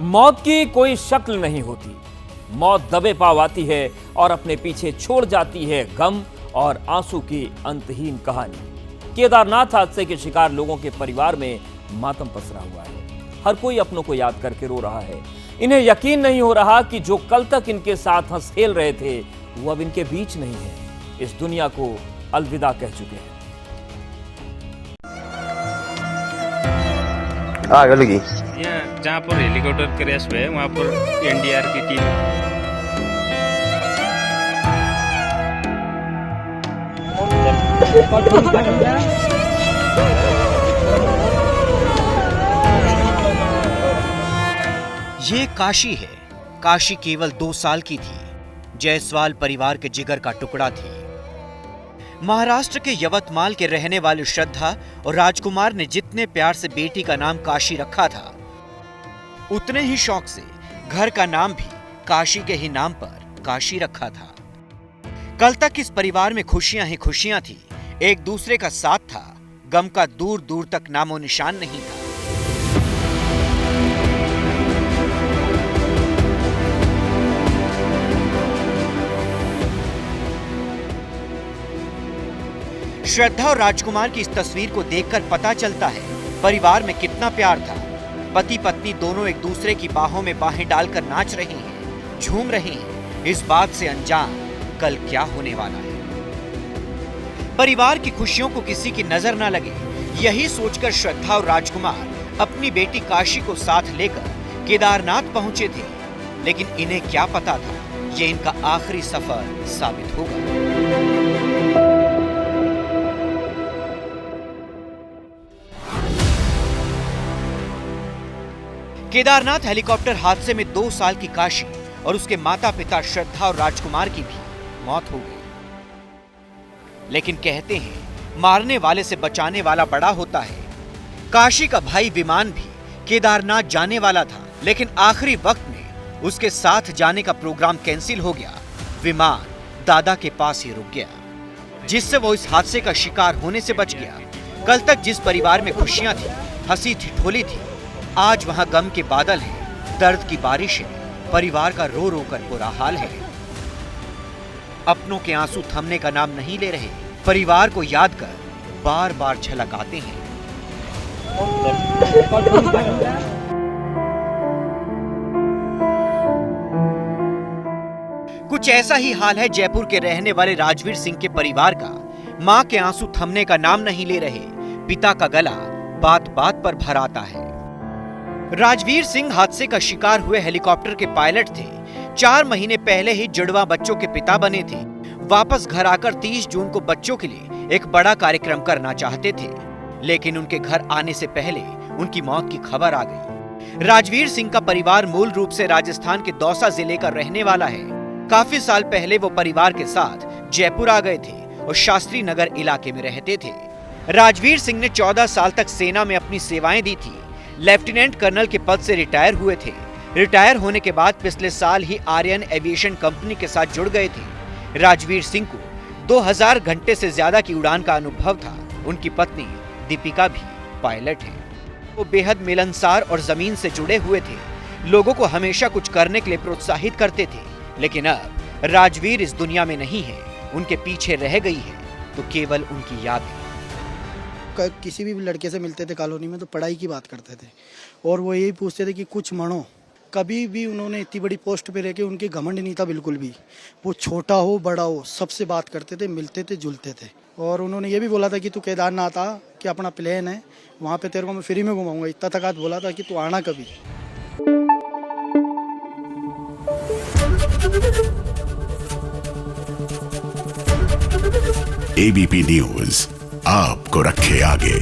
मौत की कोई शक्ल नहीं होती। मौत दबे पाव आती है और अपने पीछे छोड़ जाती है गम और आंसू की अंतहीन कहानी। केदारनाथ हादसे के शिकार लोगों के परिवार में मातम पसरा हुआ है। हर कोई अपनों को याद करके रो रहा है। इन्हें यकीन नहीं हो रहा कि जो कल तक इनके साथ हंस खेल रहे थे वो अब इनके बीच नहीं है। इस दुनिया को अलविदा कह चुके हैं। यहाँ जहाँ पर हेलीकॉप्टर क्रैश हुआ है वहाँ पर एनडीआर की टीम ये काशी है। काशी केवल 2 साल की थी। जायसवाल परिवार के जिगर का टुकड़ा थी। महाराष्ट्र के यवतमाल के रहने वाली श्रद्धा और राजकुमार ने जितने प्यार से बेटी का नाम काशी रखा था, उतने ही शौक से घर का नाम भी काशी के ही नाम पर काशी रखा था। कल तक इस परिवार में खुशियां ही खुशियां थी। एक दूसरे का साथ था। गम का दूर दूर तक नामो निशान नहीं था। श्रद्धा और राजकुमार की इस तस्वीर को देखकर पता चलता है परिवार में कितना प्यार था। पति पत्नी दोनों एक दूसरे की बाहों में बाहें डालकर नाच रहे हैं, झूम रहे हैं, इस बात से अनजान कल क्या होने वाला है। परिवार की खुशियों को किसी की नजर ना लगे, यही सोचकर श्रद्धा और राजकुमार अपनी बेटी काशी को साथ लेकर केदारनाथ पहुंचे थे। लेकिन इन्हें क्या पता था ये इनका आखिरी सफर साबित होगा। केदारनाथ हेलीकॉप्टर हादसे में 2 साल की काशी और उसके माता पिता श्रद्धा और राजकुमार की भी मौत हो गई। लेकिन कहते हैं मारने वाले से बचाने वाला बड़ा होता है। काशी का भाई विमान भी केदारनाथ जाने वाला था, लेकिन आखिरी वक्त में उसके साथ जाने का प्रोग्राम कैंसिल हो गया। विमान दादा के पास ही रुक गया, जिससे वो इस हादसे का शिकार होने से बच गया। कल तक जिस परिवार में खुशियां थी, हंसी ठिठोली थी, आज वहां गम के बादल हैं, दर्द की बारिश है। परिवार का रो रो कर बुरा हाल है। अपनों के आंसू थमने का नाम नहीं ले रहे। परिवार को याद कर बार बार झलक आते हैं। कुछ ऐसा ही हाल है जयपुर के रहने वाले राजवीर सिंह के परिवार का। मां के आंसू थमने का नाम नहीं ले रहे। पिता का गला बात बात पर भर आता है। राजवीर सिंह हादसे का शिकार हुए हेलीकॉप्टर के पायलट थे। 4 महीने पहले ही जुड़वा बच्चों के पिता बने थे। वापस घर आकर 30 जून को बच्चों के लिए एक बड़ा कार्यक्रम करना चाहते थे, लेकिन उनके घर आने से पहले उनकी मौत की खबर आ गई। राजवीर सिंह का परिवार मूल रूप से राजस्थान के दौसा जिले का रहने वाला है। काफी साल पहले वो परिवार के साथ जयपुर आ गए थे और शास्त्री नगर इलाके में रहते थे। राजवीर सिंह ने 14 साल तक सेना में अपनी सेवाएं दी थी। लेफ्टिनेंट कर्नल के पद से रिटायर हुए थे। रिटायर होने के बाद पिछले साल ही आर्यन एविएशन कंपनी के साथ जुड़ गए थे। राजवीर सिंह को 2000 घंटे से ज्यादा की उड़ान का अनुभव था। उनकी पत्नी दीपिका भी पायलट है। वो बेहद मिलनसार और जमीन से जुड़े हुए थे। लोगों को हमेशा कुछ करने के लिए प्रोत्साहित करते थे। लेकिन अब राजवीर इस दुनिया में नहीं है, उनके पीछे रह गई है तो केवल उनकी याद है। किसी भी लड़के से मिलते थे कॉलोनी में तो पढ़ाई की बात करते थे और वो यही पूछते थे कि कुछ मनो। कभी भी उन्होंने इतनी बड़ी पोस्ट पे रह के उनके घमंड नहीं था बिल्कुल भी। वो छोटा हो बड़ा हो सबसे बात करते थे, मिलते थे, जुलते थे। और उन्होंने ये भी बोला था कि तू केदारनाथ आ, कि अपना प्लान है वहाँ पे तेरे को मैं फ्री में घुमाऊंगा। इतना तक आज बोला था कि तू आना कभी। एबीपी न्यूज आपको रखे आगे।